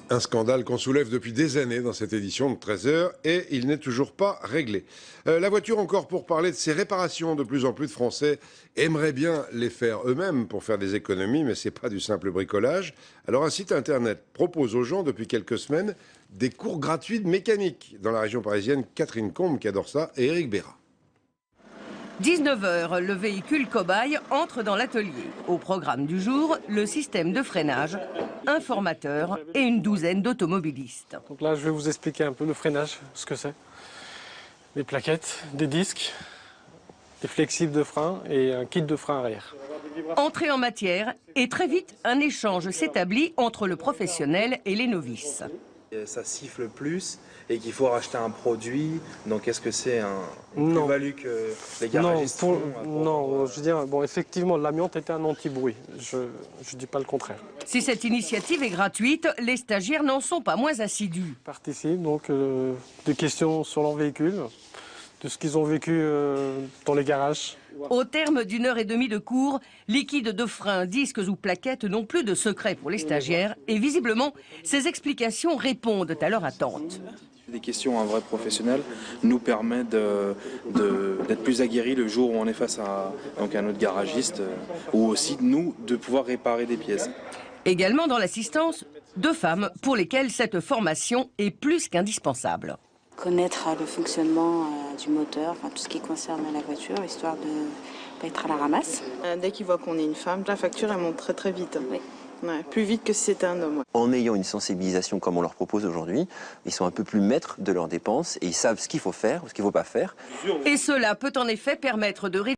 Un scandale qu'on soulève depuis des années dans cette édition de 13h et il n'est toujours pas réglé. La voiture encore pour parler de ces réparations. De plus en plus de Français aimeraient bien les faire eux-mêmes pour faire des économies, mais c'est pas du simple bricolage. Alors un site internet propose aux gens depuis quelques semaines des cours gratuits de mécanique. Dans la région parisienne, Catherine Combe qui adore ça et Éric Béra. 19h, le véhicule cobaye entre dans l'atelier. Au programme du jour, le système de freinage, un formateur et une douzaine d'automobilistes. Donc là, je vais vous expliquer un peu le freinage, ce que c'est. Des plaquettes, des disques, des flexibles de frein et un kit de frein arrière. Entrée en matière et très vite, un échange s'établit entre le professionnel et les novices. Ça siffle plus et qu'il faut racheter un produit. Donc est-ce que c'est une plus-value que les garagistes font Non, je veux dire, bon, effectivement, l'amiante était un anti-bruit. Je ne dis pas le contraire. Si cette initiative est gratuite, les stagiaires n'en sont pas moins assidus. Ils participent donc des questions sur leur véhicule, de ce qu'ils ont vécu dans les garages. Au terme d'1 heure et demie de cours, liquide de frein, disques ou plaquettes n'ont plus de secret pour les stagiaires et visiblement, ces explications répondent à leur attente. Des questions à un vrai professionnel nous permettent d'être plus aguerris le jour où on est face à un autre garagiste ou aussi nous de pouvoir réparer des pièces. Également dans l'assistance, 2 femmes pour lesquelles cette formation est plus qu'indispensable. Connaître le fonctionnement du moteur, enfin, tout ce qui concerne la voiture, histoire de ne pas être à la ramasse. Dès qu'ils voient qu'on est une femme, la facture elle monte très très vite. Oui. Ouais, plus vite que si c'était un homme. Ouais. En ayant une sensibilisation comme on leur propose aujourd'hui, ils sont un peu plus maîtres de leurs dépenses et ils savent ce qu'il faut faire, ce qu'il ne faut pas faire. Et cela peut en effet permettre de réduire